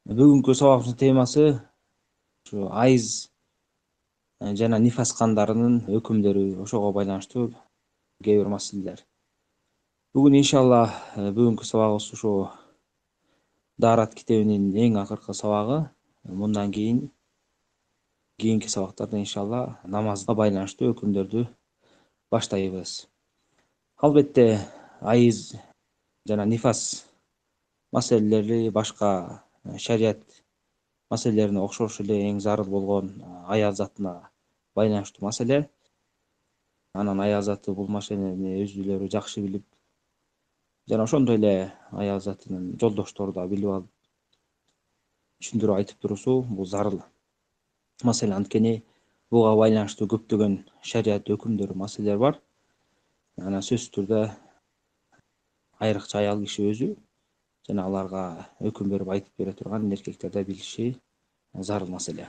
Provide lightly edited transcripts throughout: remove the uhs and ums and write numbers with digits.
Бүгүнкү сабагыбыздын темасы ушу айыз жана нифас кандарынын өкүмдөрү, ошого байланыштуу кээ бир маселелер. Бүгүн иншалла бүгүнкү сабагыбыз ушу Даарат китебинин эң акыркы сабагы. Мындан кийинки сабактарда иншалла намазга байланыштуу өкүмдөрдү баштайбыз. Албетте айыз жана нифас маселелери башка шарият маселелерине окшош эле эң зарыл болгон аял затына байланыштуу маселе. Анан аял заты бул маселени өзүлөрү жакшы билип, жана ошондой эле аял затынын жолдоштору да билип алып, түшүндүрүп айтып турусу бул зарыл маселе. Анткени буга байланыштуу көптөгөн шарият өкүмдөрү, маселелер бар. Анан сөзсүз түрдө айрыкча аял киши өзү жана аларга өкүм берип айтып бере турган эркектер да билиши зарыл маселе.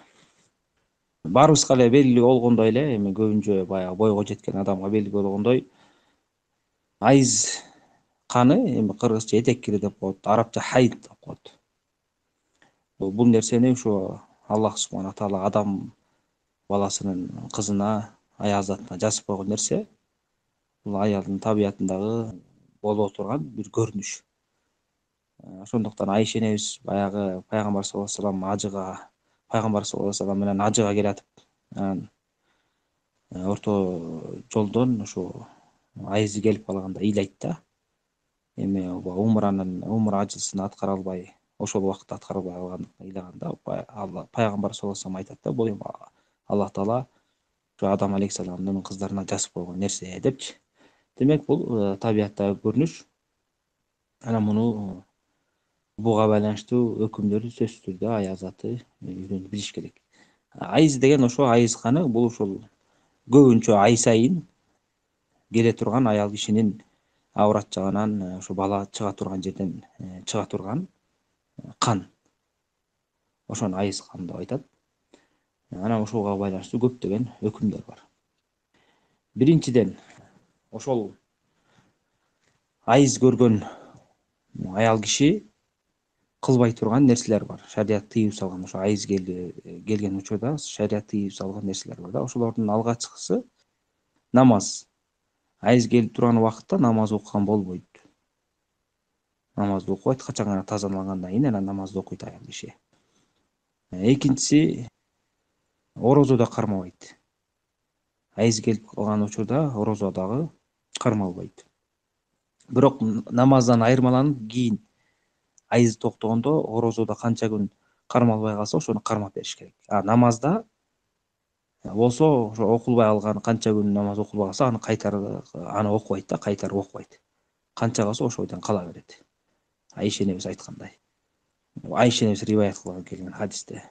Баарыбызга эле белгилүү болгондой эле, эми көбүнчө баягы бойго жеткен адамга белгилүү болгондой, айыз каны, эми кыргызча этек кири деп коет, арабча хайд деп коет. Бул нерсени ушу Аллах субхана таала адам баласынын кызына, аял затына жазып койгон нерсе. Бул аялдын табиятындагы боло турган бир көрүнүш. Ошондуктан Айша энебиз баягы пайгамбар саллаллаху алейхи вассалам пайгамбар саллаллаху алейхи вассалам менен ажыга келатып, анан орто жолдон ушу айызы келип калганда ыйлайт да. Эми умра ажысын аткара албай, ошол убакытта аткара албай ыйлаганда пайгамбар саллаллаху алейхи вассалам айтат да, бул эми Аллах таала ушу Адам алейхисаламдын кыздарына жазып койгон нерсе депчи. Демек бул табияттагы көрүнүш. Анан буга байланыштуу өкүмдөрдү сөзсүз түрдө аял заты үйрөнүп билиш керек. Айыз деген ошо айыз каны, бул ушул көбүнчө ай сайын келе турган аял кишинин аврат жагынан ушу бала чыга турган жерден чыга турган кан. Ошону айыз каны деп айтат. Анан ошого байланыштуу көптөгөн өкүмдөр бар. Биринчиден, ошол айыз көргөн аял киши кылбай турган нерселер бар. Шарият тыюу салган, ошо айыз келген учурда шарият тыюу салган нерселер бар да. Ошолордун алгачкысы намаз. Айыз келип турган убакытта намаз окуган болбойт. Намазды окубайт, качан гана тазалангандан кийин анан намазды окуйт аял киши. Экинчиси, орозо да кармабайт. Айыз келип калган учурда орозо дагы кармалбайт. Бирок намаздан айырмаланып, кийин айыз токтогондо орозодо канча күн кармалбай калса, ошону кармап бериш керек. Намазда болсо, ошо окулбай калган, канча күн намаз окулбай калса, аны окубайт да, кайтарып окубайт. Канча калса ошол бойдон кала берет. Айша энебиз айткандай. Айша энебиз риваят кылган келген хадисте.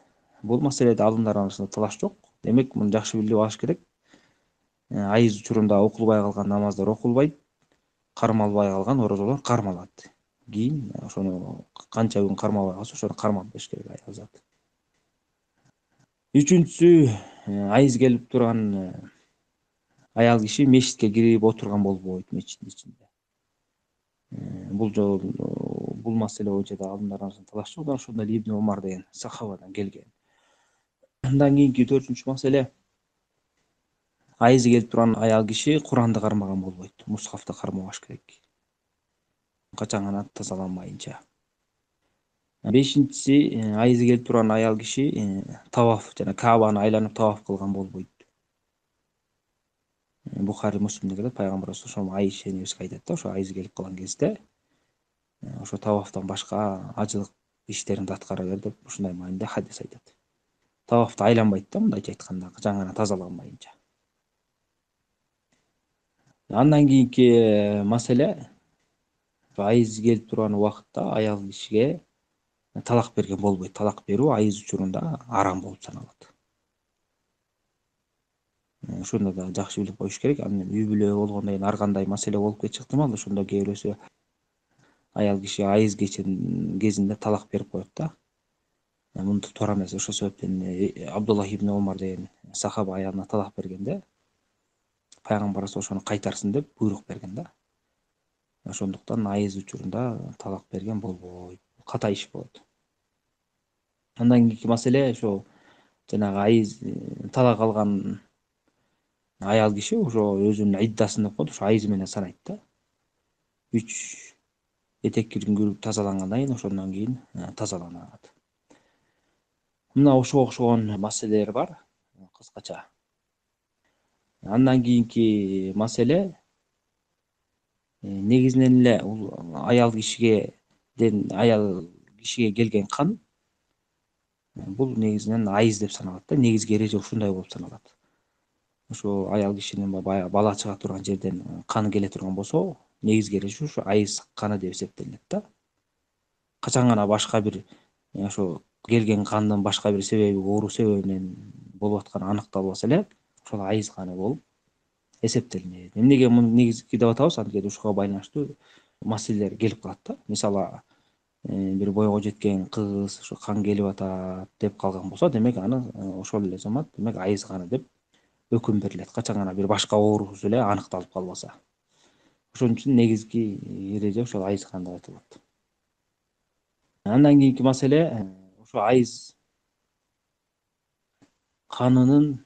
Бул маселеде алымдар арасында талаш жок. Демек, муну жакшы билип алыш керек. Айыз учурунда окулбай калган намаздар окулбайт, кармалбай калган орозолор кармалат. Кийин ошону канча күн кармалбай калса, ошону кармап бериш керек аял зат. Үчүнчүсү, айыз келип турган аял киши мечитке кирип отурган болбойт мечиттин ичинде. Бул маселе боюнча да алымдар арасында талаш жок. Ошондо Ибн Умар деген сахабадан келген. Андан кийинки 4-үнчү маселе, айызы келип турган аял киши Куранды кармаган болбойт. Мусхафты кармабаш керек. Качан гана тазаланмайынча. 5-инчиси, айызы келип турган аял киши таваф жана Каабаны айланып таваф кылган болбойт. Бухари, Муслимде келет, пайгамбар ошо Айша энебизге айтат да, ошо айызы келип калган кезде ошо тавафтан башка ажылык иштериңди аткара бер деп ушундай маанилде хадис айтат. Тавафты айланбайт да, мындайча айтканда, качан гана тазаланмайынча. Андан кийинки маселе, айыз келип турган убакытта аял кишиге талак берген болбойт. Талак берүү айыз учурунда арам болуп саналат. Ошондо да жакшы билип коюш керек. Анан үй бүлө болгондон кийин ар кандай маселе болуп кетиши ыктымал. Ошондо кээ бирөөсү аял киши айыз кезинде талак берип коет да. Мунду туура эмес. Ошол себептен Абдуллах ибн Умар деген сахаба аялына талак бергенде, пайгамбар ошону кайтарсын деп буйрук берген да. Ошондуктан айыз учурунда талак берген болбойт. Ката иш болот. Андан кийинки маселе ошо жанагы айыз талак алган аял киши ошо өзүнүн иддасын деп коет, ошо айыз менен санайт да. 3 этек кирин күйрүп тазалангандан кийин ошондон кийин тазаланат. Мына ошого окшогон маселелер бар кыскача. Андан кийинки маселе негизинен эле аял кишиге келген кан бул негизинен айыз деп саналат да. Негизги эреже ушундай болуп саналат. Ошо аял кишинин баягы бала чыга турган жерден каны келе турган болсо, негизги эреже ушу айыз каны деп эсептелинет да. Качан гана башка бир ошо келген кандын башка бир себеби, оору себебинен болуп атканы аныкталбаса эле, ошол айыз каны болуп эсептелинет. Эмнеге муну негизги деп атабыз? Анткени ушуга байланыштуу маселелер келип калат да. Мисалы, бир бойго жеткен кыз ошо кан келип атат деп калган болсо, демек аны ошол эле замат демек айыз каны деп өкүм берилет. Качан гана бир башка оорусу эле аныкталып калбаса. Ошон үчүн негизги эреже ошол айыз каны деп айтылат. Андан кийинки маселе ошо айыз канынын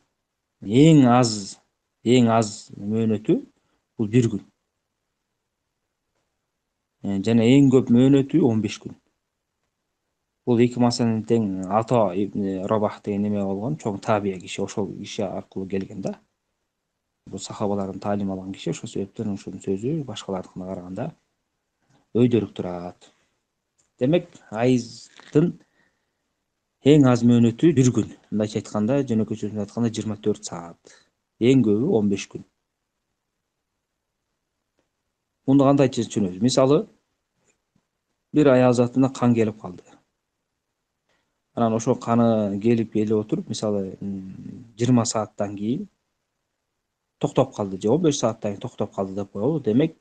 эң аз мөөнөтү бул 1 күн. Жана эң көп мөөнөтү 15 күн. Бул 2 маселенин тең Ато ибн Рабах деген неме болгон, чоң табия киши, ошол киши аркылуу келген да. Бул сахабалардан таалим алган киши, ошол себептен ушунун сөзү башкалардыкына караганда өйдөрүк турат. Демек, айыздын эң аз мөөнөтү 1 күн. Мындайча айтканда, жөнөкөй сөзүн айтканда 24 саат. Эң көбү 15 күн. Муну кандайча түшүнөбүз? Мисалы, бир аял затына кан келип калды. Анан ошо каны келип отуруп, мисалы 20 сааттан кийин токтоп калды же 15 сааттан кийин токтоп калды деп коелу. Демек,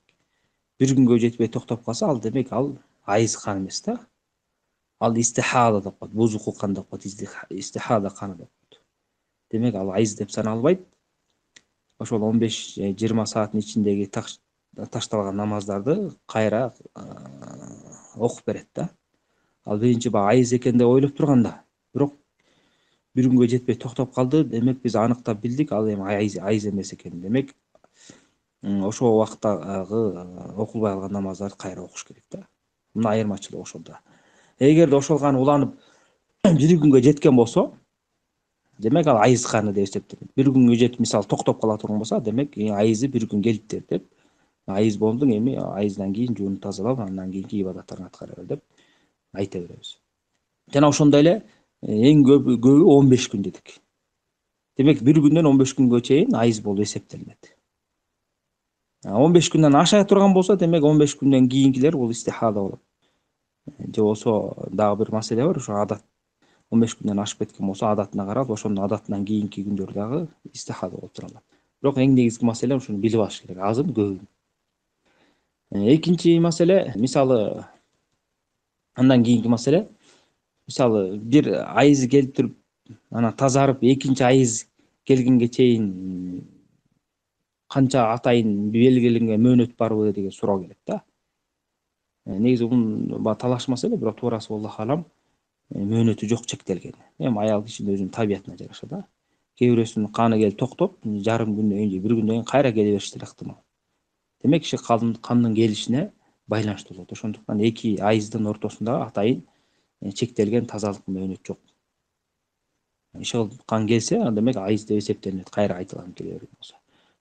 1 күнгө жетпей токтоп калса, ал демек ал айыз каны эмес да. Ал истихада деп коет, бузуку кан деп коет, истихада каны деп коет. Демек, ал айыз деп саналбайт. Ошол 15-20 сааттын ичиндеги ташталган намаздарды кайра окуп берет да. Ал биринчи баягы айыз экен деп ойлоп турганда, бирок 1 күнгө жетпей токтоп калды, демек биз аныктап билдик, ал эми айыз эмес экен. Демек, ошол убакыттагы окулбай калган намаздарды кайра окуш керек да. Мына айырмачылык ошондо. Эгерде ошол кан уланып 1 күнгө жеткен болсо, демек ал айыз каны деп эсептелет. 1 күнгө жетип, мисалы, токтоп кала турган болсо, демек айызы 1 күн келиптир деп, айыз болдуң, эми айыздан кийин жуунуп тазалап, андан кийинки ибадаттарды аткара бер деп айта беребиз. Жана ошондой эле эң көбү 15 күн дедик. Демек, 1 күндөн 15 күнгө чейин айыз болуп эсептелинет. 15 күндөн аша турган болсо, демек 15 күндөн кийинкилер бул истихада болот. Же болсо дагы бир маселе бар, ошо адат 15 күндөн ашып кеткен болсо, адатына карап, ошонун адатынан кийинки күндөр дагы истихада болуп туралат. Бирок эң негизги маселе ушуну билип алыш керек, азын көбүн. Экинчи маселе, мисалы, андан кийинки маселе, мисалы, бир айызы келип туруп, анан тазарып, экинчи айыз келгенге чейин канча атайын белгиленген мөөнөт барбы деген суроо келет да. Негизи бул талаш маселе, бирок туурасы Аллах алам, мөөнөтү жок, чектелген. Эми аял кишинин өзүнүн табиятына жараша да. Кээ бирөөсүнүн каны келип токтоп, жарым күндөн кийин же 1 күндөн кийин кайра келе бериши деле ыктымал. Демек, киши кандын келишине байланыштуу болот. Ошондуктан эки айыздын ортосунда атайын чектелген тазалык мөөнөт жок. Иши кан келсе, демек айыз деп эсептелинет, кайра айтылган келе берген болсо.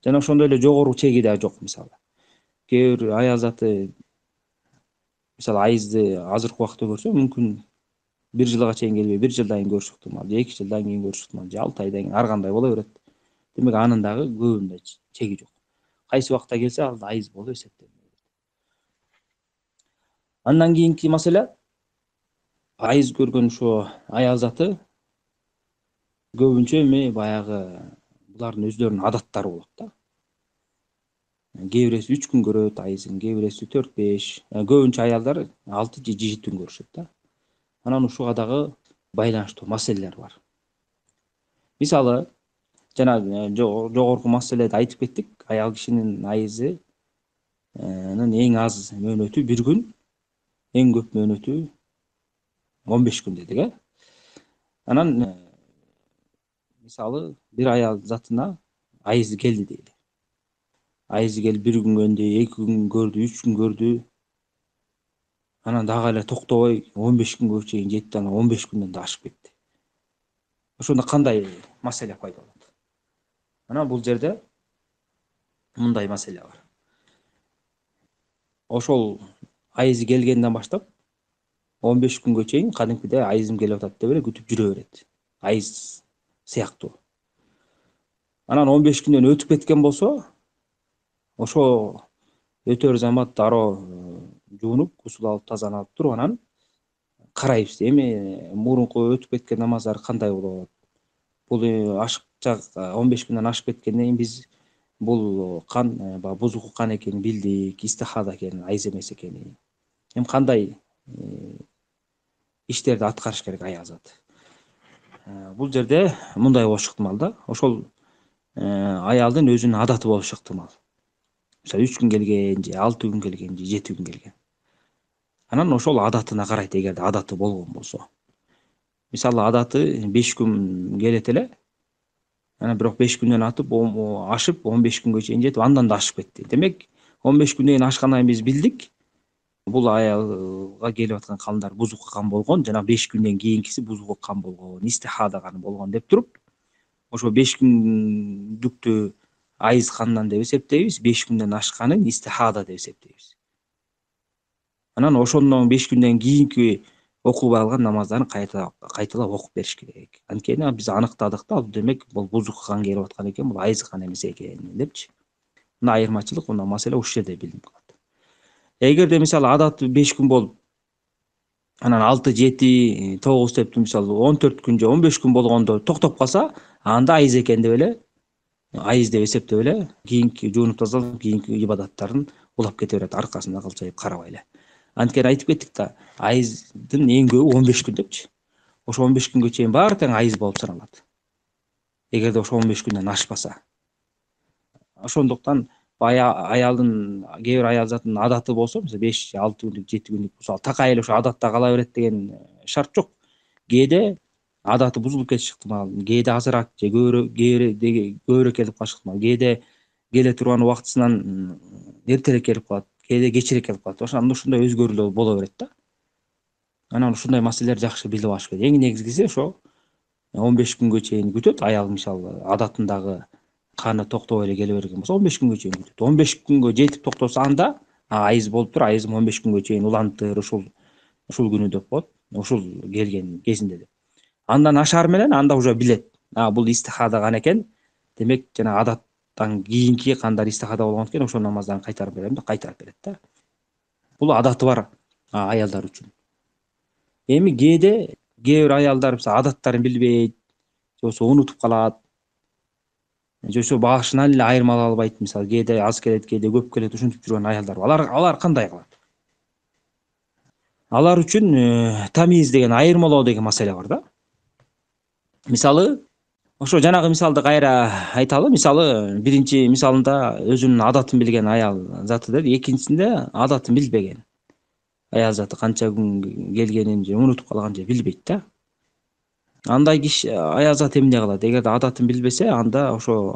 Жана ошондой эле жогору чеги да жок, мисалы. Кээ бир аял заты, мисалы, айызды азыркы убакытта көрсө, мүмкүн 1 жылга чейин келбей, 1 жылдан кийин көрүш ыктымал, же 2 жылдан кийин көрүш ыктымал, же 6 айдан кийин ар кандай боло берет. Демек, анын дагы көбүндө чеги жок. Кайсы убакта келсе, ал айыз болуп эсептелинет. Андан кийинки маселе, айыз көргөн ошо аял заты көбүнчө эми баягы булардын өздөрүнүн адаттары болот да. Кээ бирөөсү 3 күн көрөт айызын, кээ бирөөсү 4-5, көбүнчө аялдар 6 же 7 күн көрүшөт да. Анан ушуга дагы байланыштуу маселелер бар. Мисалы, жана жогорку маселеде айтып кеттик, аял кишинин айызынын эң аз мөөнөтү 1 күн, эң көп мөөнөтү 15 күн дедик, Анан мисалы бир аял затына айызы келди дейли. Айызы келип бир күн көндү, 2 күн көрдү, 3 күн көрдү. Анан дагы эле токтобой 15 күнгө чейин жетти, анан 15 күндөн да ашып кетти. Ошондо кандай маселе пайда болот? Анан бул жерде мындай маселе бар. Ошол айызы келгенден баштап 15 күнгө чейин кадимкидей айызым келип атат деп эле күтүп жүрө берет. Айыз сыяктуу. Анан 15 күндөн өтүп кеткен болсо, ошо өтөр замат дароо жуунуп, гусул алып, тазаланып туруп, анан карайбыз. Эми мурунку өтүп кеткен намаздар кандай болот? Бул ашыкча 15 күндөн ашып кеткенден кийин биз бул кан баягы бузуку кан экенин билдик, истихада экенин, айыз эмес экенин. Эми кандай иштерди аткарыш керек аял заты? Бул жерде мындай болушу ыктымал да. Ошол аялдын өзүнүн адаты болушу ыктымал. Мисалы 3 күн келген, же 6 күн келген, же 7 күн келген. Анан ошол адатына карайт, эгерде адаты болгон болсо. Мисалы адаты 5 күн келет эле. Анан бирок 5 күндөн ашып 15 күнгө чейин жетип, андан да ашып кетти. Демек 15 күндөн ашкандан кийин биз билдик, бул аялга келип аткан кандар бузуку кан болгон, жана 5 күндөн кийинкиси бузуку кан болгон, истихада каны болгон деп туруп, ошо 5 күндүктү айыз канынан деп эсептейбиз, 5 күндөн ашканын истихада деп эсептейбиз. Анан ошондон 5 күндөн кийинки окубай алган намаздарын кайталап окуп бериш керек. Анткени биз аныктадык да, демек бул бузуку кан келип аткан экен, бул айыз кан эмес экен депчи. Мына айырмачылык, мына маселе ушул жерде билинип калат. Эгерде мисалы адаты 5 күн болуп, анан 6, 7, 9 деп мисалы 14 күн же 15 күн болгондо токтоп калса, анда айыз экен деп эле, айыз деп эсептеп эле, кийинки жуунуп тазалап, кийинки ибадаттарын улап кете берет, аркасында кылчайып карабай эле. Анткени айтып кеттик да, айыздын эң көбү 15 күн депчи. Ошо 15 күнгө чейин баары тең айыз болуп саналат. Эгерде ошо 15 күндөн ашпаса. Ошондуктан аялдын, кээ бир аял затынын адаты болсо, мисалы 5, 6 күндүк, 7 күндүк болсо, такай эле ошо адатта кала берет деген шарт жок. Кээде адаты бузулуп кетиши ыктымал, кээде азыраак же көбүрөөк келип калышы ыктымал, кээде келе турган убактысынан эртерээк келип калат, кээде кечирээк келип калат. Ошондой өзгөрүүлөр боло берет да. Анан ушундай маселелерди жакшы билип алыш керек. Эң негизгиси ошо 15 күнгө чейин күтөт. Аял мисалы адатындагы каны токтобой эле келе берген болсо 15 күнгө чейин күтөт. 15 күнгө жетип токтосо, анда айыз болуптур, айызым 15 күнгө чейин улантыр, ушул күнү деп коет. Ушул келген кезинде деп. Андан ашаар менен анда уже билет. Бул истихада кан экен. Демек жана адаттан кийинки кандар истихада болгон экен, ошол намаздарын кайтарып берем деп кайтарып берет да. Бул адаты бар аялдар үчүн. Эми кээ бир аялдар адаттарын билбейт, же болбосо унутуп калат, же болбосо башынан эле айырмалай албайт. Мисалы кээде аз келет, кээде көп келет, ушинтип жүргөн аялдар бар. Алар кандай кылат? Алар үчүн тамиз деген, айырмалоо деген маселе бар да. Мисалы ошо жанагы мисалды кайра айталы. Мисалы биринчи мисалында өзүнүн адатын билген аял заты деди, экинчисинде адатын билбеген аял заты канча күн келгенин же унутуп калган же билбейт да. Андай киши аял заты эмне кылат? Эгерде адатын билбесе, анда ошо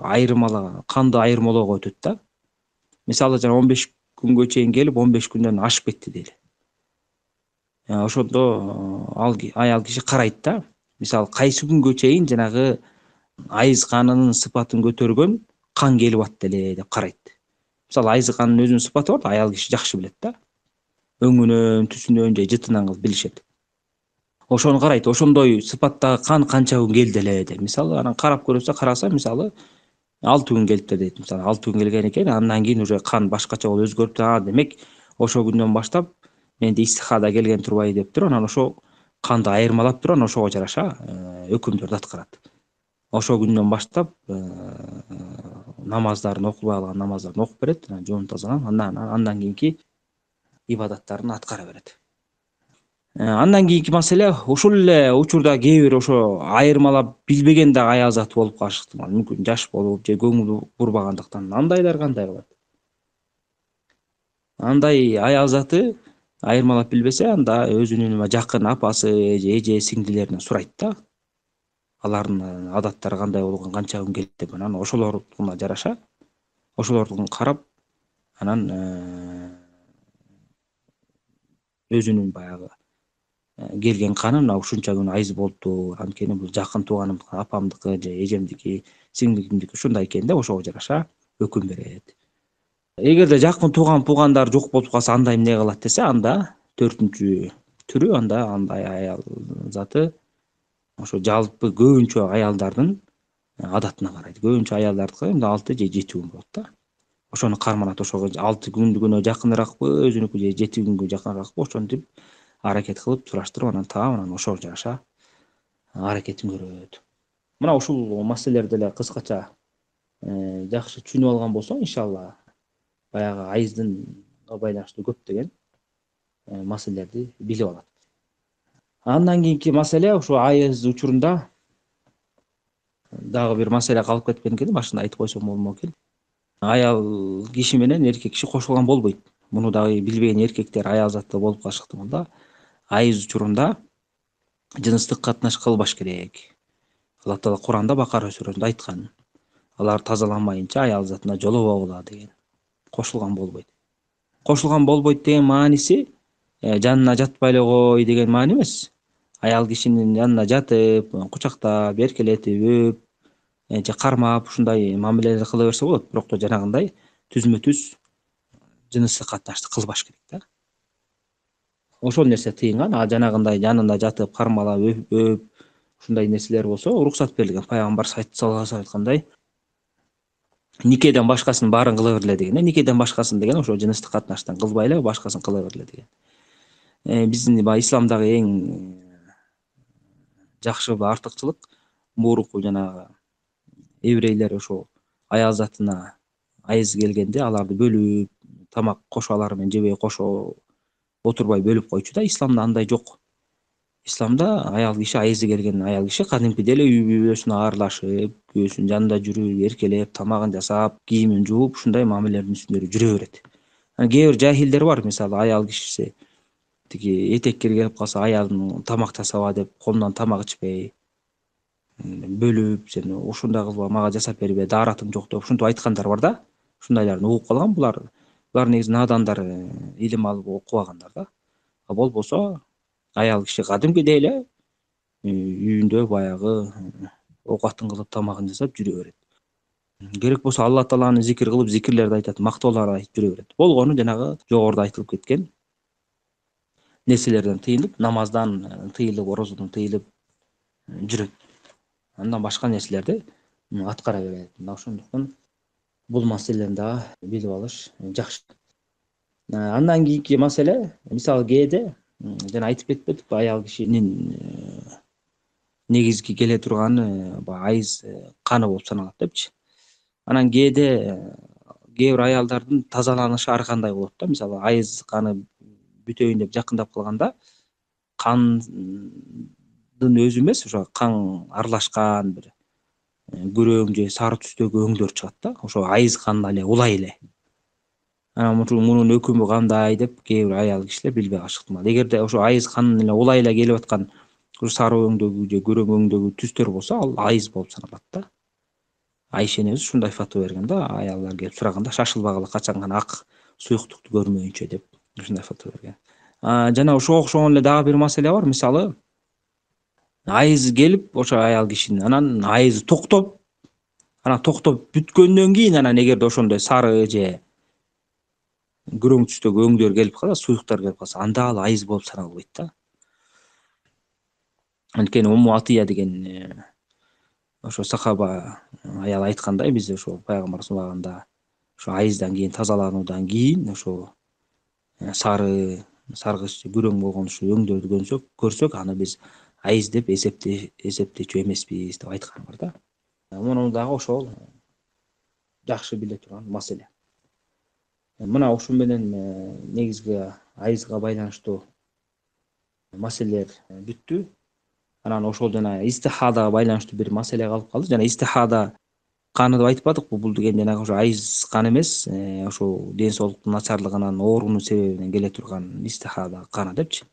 канды айырмалоого өтөт да. Мисалы жана 15 күнгө чейин келип, 15 күндөн ашып кетти дейли. Ошондо аял киши карайт да. Мисалы кайсы күнгө чейин жанагы айыз канынын сыпатын көтөргөн кан келип атты эле деп карайт. Мисалы айыз канынын өзүнүн сыпаты бар, аял киши жакшы билет да. Өңүнөн, түсүнөн же жытынан кылып билишет. Ошону карайт. Ошондой сыпаттагы кан канча күн келди эле деп. Мисалы анан карап көрөсө, караса, мисалы 6 күн келиптир дейт. Мисалы 6 күн келген экен, андан кийин уже кан башкача болуп өзгөрүптүр. Демек ошол күндөн баштап менде истихада келген турбайбы деп туруп, анан ошо канды айырмалап туруп, анан ошого жараша өкүмдөрдү аткарат. Ошол күндөн баштап намаздарын, окубай алган намаздарын окуп берет, жуунуп тазаланып, андан кийинки ибадаттарын аткара берет. Андан кийинки маселе, ушул эле учурда кээ бир ошо айырмалап билбеген да аял заты болуп калышы ыктымал. Мүмкүн жаш болуп же көңүл бурбагандыктан. Андайлар кандай кылат? Андай аял заты айырмалап билбесе, анда өзүнүн жакын апасы же эже сиңдилеринен сурайт да. алардын адаттары кандай болгон, канча күн келет деп, анан ошолордуна жараша ошолордун карап, анан өзүнүн баягы келген канын мына ушунча күн айыз болуптур, анткени бул жакын тууганымдыкы, апамдыкы же эжемдики, сиңдигимдики ушундай экен деп ошого жараша өкүм берет. Эгерде жакын туугандар жок болуп калса, анда эмне кылат десе, анда төртүнчү түрү, андай аял заты ошо жалпы көбүнчө аялдардын адатына карайт. Көбүнчө аялдардыкы эми 6 же 7 күн болот да. Ошону карманат, ошого 6 күнгө жакыныраакпы, өзүнүкү же 7 күнгө жакыныраакпы, ошентип аракет кылып сураштырып, анан ошого жараша аракетин көрөт. Мына ушул маселелерди эле кыскача жакшы түшүнүп алган болсоң, иншалла баягы айыздынга байланыштуу көптөгөн маселелерди билип алат. Андан кийинки маселе, ушу айыз учурунда дагы бир маселе калып кеткен экен, башында айтып койсом болмок экен. Аял киши менен эркек киши кошулган болбойт. Муну дагы билбеген эркектер аял заты болуп калышы ыктымал да. Айыз учурунда жыныстык катнаш кылбаш керек. Алла Таала Куранда Бакара сүрөсүндө айткан. Алар тазаламайынча аял затына жолобогула деген. Кошулган болбойт. Кошулган болбойт деген мааниси жанына жатпай эле кой деген маани эмес. Аял кишинин жанына жатып, кучактап, эркелетип, өп, же кармап ушундай мамилелер кыла берсе болот, бирок да жанагындай түзмө-түз жыныстык катнашты кылбаш керек да. Ошол нерсе тыйынган. Жанагындай жанында жатып, кармалап, өп, ушундай нерселер болсо уруксат берилген. Пайгамбар саллаллаху алейхи айткандай, никеден башкасынын баарын кыла бергиле деген. Никеден башкасын деген ошо жыныстык катнаштан кылбай эле башкасын кыла бергиле деген. Биздин баягы исламдагы эң жакшы артыкчылык мурунку жанагы еврейлер ошо аял затына айыз келгенде аларды бөлүп, тамак кошо алар менен жебей кошо отурбай бөлүп койчу да. Исламда андай жок. Исламда аял киши, айызы келген аял киши кадимкидей эле үй бүлөсүнө аралашып, күйөөсүнүн жанында жүрүп, эркелеп, тамагын жасап, кийимин жууп, ушундай мамилелердин үстүндө жүрө берет. Кээ бир жахилдер бар, мисалы аял кишиси тиги этеккер келип калса, аялын тамак жасаба деп колунан тамак ичпей, бөлүп, сен ушундай кылба, мага жасап бербе, дааратым жок деп ушинтип айткандар бар да. Ушундайларды угуп калган. Булар негизи надандар, илим алып окубагандар да. Болбосо аял киши кадимкидей эле үйүндө баягы оокатын кылып, тамагын жасап жүрө берет. Керек болсо Алла Тааланы зикир кылып, зикирлерди айтат, мактоолорду айтып жүрө берет. Болгону жанагы жогоруда айтылып кеткен нерселерден тыйынып, намаздан тыйылып, орозодон тыйылып жүрөт. Андан башка нерселерди аткара берет. Мына ошондуктан бул маселени дагы билип алыш жакшы. Андан кийинки маселе, мисалы кээде жана айтып кетпедикпи, аял кишинин негизги келе турганы айыз каны болуп саналат депчи. Анан кээде кээ бир аялдардын тазаланышы ар кандай болот да. Мисалы айыз каны бүтөйүн деп жакындап калганда, кандын өзү эмес, ошо кан аралашкан бир күрөң же сары түстөгү өңдөр чыгат да. Ошо айыз канына эле улай эле. Мунун өкүмү кандай деп кээ бир аял кишилер билбей калышы ыктымал. Эгерде ошо айыз канын эле улай эле келип аткан сары өңдөгү же күрөң өңдөгү түстөр болсо, ал айыз болуп саналат да. Айшенебиз ушундай фатва берген да, аялдар келип сураганда, шашылбагыла качан гана ак суюктукту көрмөйүнчө деп ушундай фатва берген. Жана ошого окшогон эле дагы бир маселе бар. Мисалы айыз келип ошо аял кишинин, анан айызы токтоп, анан токтоп бүткөндөн кийин, анан эгерде ошондой сары же күрөң түстөгү өңдөр келип калса, суюктар келип калса, анда ал айыз болуп саналбайт да. Анткени Умму Атия деген ошо сахаба аял айткандай, биз ошо пайгамбарыбыз убагында ошо айыздан кийин, тазалануудан кийин ошо саргыч, күрөң болгон ушу өңдөрдү көрсөк, аны биз айыз деп эсептечү эмеспиз деп айткан бар да. Муну дагы ошол жакшы биле турган маселе. Мына ушу менен негизги айызга байланыштуу маселелер бүттү. Анан ошол жана истихадага байланыштуу бир маселе калып калды. Жана истихада каны деп айтпадыкпы? Бул деген жанагы ошо айыз каны эмес, ошо ден соолуктун начарлыгынан, оорунун себебинен келе турган истихада каны депчи.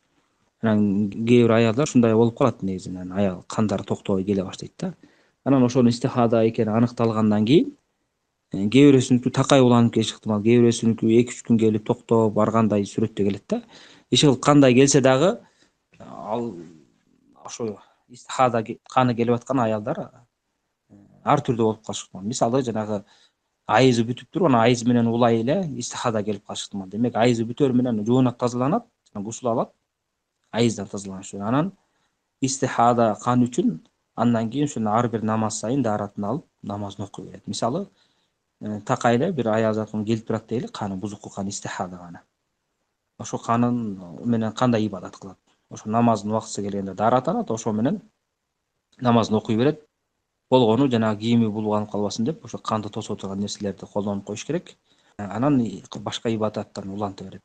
Анан кээ бир аялдар ушундай болуп калат негизи. Анан аял кандары токтобой келе баштайт да. Анан ошонун истихада экени аныкталгандан кийин кээ бирөөсүнүкү такай уланып келиши ыктымал, кээ бирөөсүнүкү 2-3 күн келип токтоп ар кандай сүрөттө келет да. Иши кылып кандай келсе дагы ал ошо истихада каны келип аткан аялдар ар түрдүү болуп калышы ыктымал. Мисалы жанагы айызы бүтүп туруп, анан айыз менен улай эле истихада келип калышы ыктымал. Демек айызы бүтөр менен жуунат тазаланат, гусул алат, айыздан тазаланыш үчүн. Анан истихада кан үчүн андан кийин ушуну ар бир намаз сайын дааратын алып намазын окуй берет. Мисалы такай эле бир аял затым келип турат дейли, каны бузуку кан, истихада каны. Ошо канын менен кандай ибадат кылат? Ошо намаздын убактысы келгенде дааратанат, ошо менен намазын окуй берет. Болгону жанагы кийими булганып калбасын деп, ошо канды тосо турган нерселерди колдонуп коюш керек. Анан башка ибадаттарын уланта берет.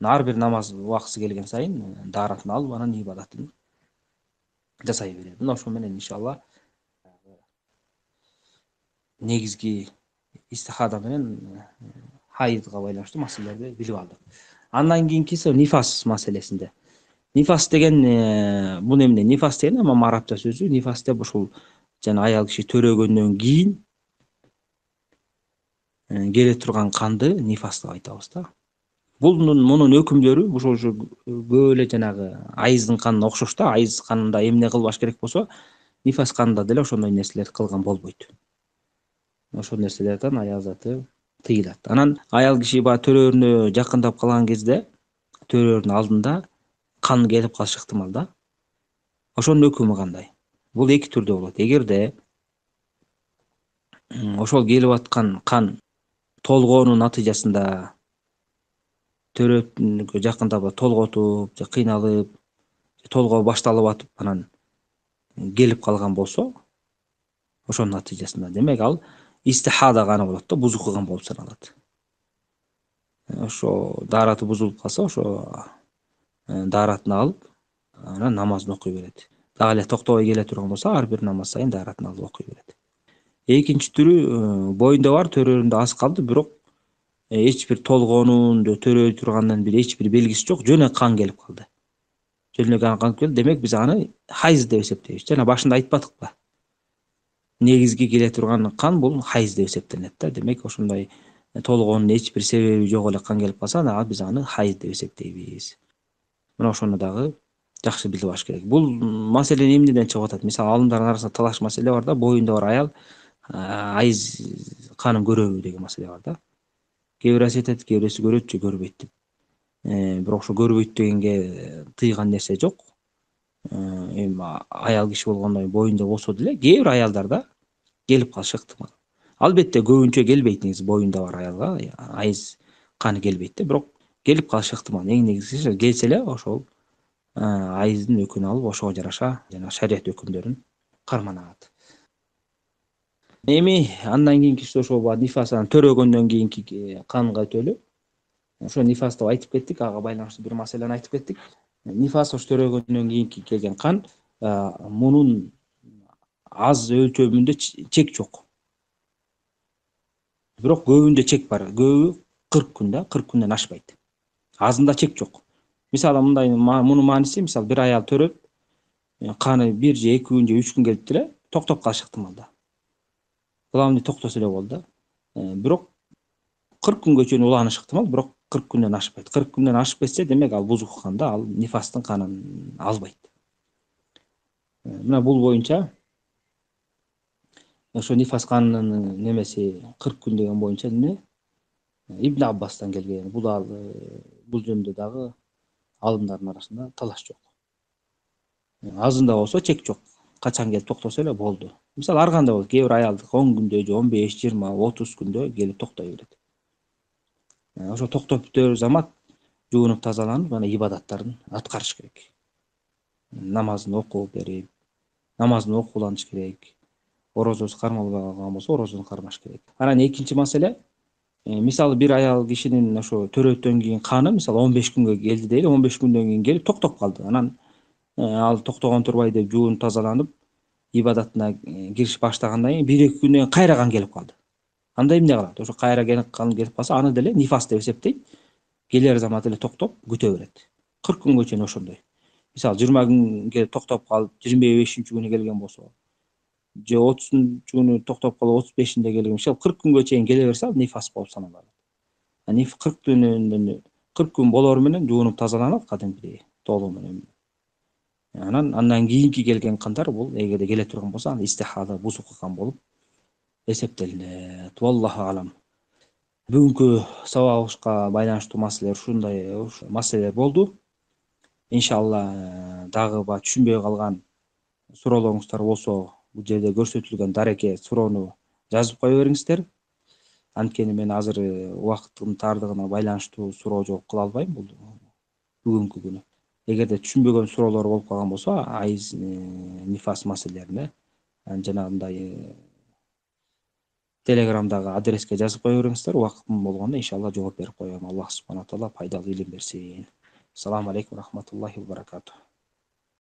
Ар бир намаз убактысы келген сайын дааратын алып, анан ибадатын жасай берет. Мына ошо менен иншалла негизги истихада менен хайызга байланыштуу маселелерди билип алдык. Андан кийинкиси нифас маселесинде. Нифас деген бул эмне? Нифас деген эми арабча сөзү. Нифас деп ушул жана аял киши төрөгөндөн кийин келе турган канды нифас деп айтабыз да. Мунун өкүмдөрү ошо көп эле жанагы айыздын канына окшош да. Айыз канында эмне кылбаш керек болсо, нифас канында деле ошондой нерселерди кылган болбойт. Ошол нерселерден аял заты тыйылат. Анан аял киши баягы төрөөрүнө жакындап калган кезде төрөөрүнүн алдында кан келип калышы ыктымал да. Ошонун өкүмү кандай? Бул эки түрдүү болот. Эгерде ошол келип аткан кан толгоонун натыйжасында төрөөнүккө жакындап толготуп же кыйналып, толгоо башталып атып анан келип калган болсо, ошонун натыйжасында демек ал истихада каны болот да, бузуку кан болуп саналат. Ошо даараты бузулуп калса, ошо дааратын алып, анан намазын окуй берет. Дагы эле токтобой келе турган болсо, ар бир намаз сайын дааратын алып окуй берет. Экинчи түрү боюнда бар, төрөөрүндө аз калды, бирок эч бир толгоонун төрөй тургандан эч бир белгиси жок, жөн эле кан келип калды. Жөн эле кан келди. Демек биз аны хайыз деп эсептейбиз. Жана башында айтпадыкпы? Негизги келе турган кан бул хайыз деп эсептелет да. Демек ошондой толгоонун эч бир себеби жок эле кан келип калса, ага биз аны хайыз деп эсептейбиз. Мына ошону дагы жакшы билип алыш керек. Бул маселе эмнеден чыгып атат? Мисалы алымдардын арасында талаш маселе бар да, боюнда бар аял айыз канын көрөбү деген маселе бар да. Кээ бирөөсү айтат, кээ бирөөсү көрөт же көрбөйт деп. Бирок ошо көрбөйт дегенге тыйган нерсе жок. Эми аял киши болгондон боюнда болсо деле кээ бир аялдарда келип калышы ыктымал. Албетте көбүнчө келбейт негизи, боюнда бар аялга айыз каны келбейт да, бирок келип калышы ыктымал. Эң негизгиси келсе эле ошол айыздын өкүнү алып, ошого жараша жана шарият өкүмдөрүн карманат. Эми андан кийинкиси ошо нифастан төрөгөндөн кийинки канга өтөлү. Ошо нифас деп айтып кеттик, ага байланыштуу бир маселени айтып кеттик. Нифас ошо төрөгөндөн кийинки келген кан, мунун аз өлчөмүндө чек жок. Бирок көбүндө чек бар. Көбү 40 күн да, 40 күндөн ашпайт. Азында чек жок. Мисалы мындай, мунун мааниси, мисалы бир аял төрөп, каны 1 же 2 күн же 3 күн келип деле токтоп калышы ыктымал да. Главный токтосо эле болду да. Бирок 40 күнгө чейин уланышы ыктымал, бирок 40 күндөн ашпайт. 40 күндөн ашып кетсе, демек ал бузук кан да, ал нифастын канын албайт. Мына бул боюнча ошо нифас канынын немеси 40 күн деген боюнча эмне? Ибн Аббастан келген. Бул жөнүндө дагы алымдардын арасында талаш жок. Азында болсо чек жок. Качан келип токтосо эле болду. Мисалы ар кандай болот. Кээ бир аялдык 10 күндө же 15, 20, 30 күндө келип токтой берет. Ошо токтоп бүтөр замат жуунуп тазаланып, анан ибадаттарын аткарыш керек. Намазын окуп берип, намазын окууланыш керек. Орозосу кармалбай калган болсо, орозосун кармаш керек. Анан экинчи маселе, мисалы бир аял кишинин ошо төрөттөн кийин каны, мисалы 15 күнгө келди дейли, 15 күндөн кийин келип токтоп калды. Анан ал токтогон турбай деп жуунуп тазаланып, ибадатына кириш баштагандан кийин 1-2 күндөн кийин кайра кан келип калды. Анда эмне кылат? Ошо кайра кан келип калса, аны деле нифас деп эсептейт. Келер замат эле токтоп күтө берет. 40 күнгө чейин ошондой. мисалы 20 күнге токтоп калып 25 күнү келген болсо же 30 күнү токтоп калып 35-inde келген, мисалы 40 күнгө чейин келе берсе ал нифас болуп саналат. 40 күн болор менен жуунуп тазаланат кадимкидей толугу менен. Андан кийинки келген кандар бул эгерде келе турган болсо аны истихада бузук кылган болуп эсептелинет. Валлаху алам. Бүгүнкү сабагыбызга байланыштуу маселелер ушундай маселелер болду. Иншалла дагы түшүнбөй калган суроолоруңуздар болсо, бул жерде көрсөтүлгөн дарекет суроону жазып кое бериңиздер. Анткени мен азыр убакыттын тардыгына байланыштуу суроо жооп кыла албайм бул бүгүнкү күнү. Эгерде түшүнбөгөн суроолор болуп калган болсо, айыз нифас маселелерине жанагындай телеграмдагы адреске жазып кое бериңиздер. Убакытым болгондо иншалла жооп берип коем. Аллах субхана тағала пайдалуу илим берсин. Ассаламу алейкум рахматуллахи ва баракатух.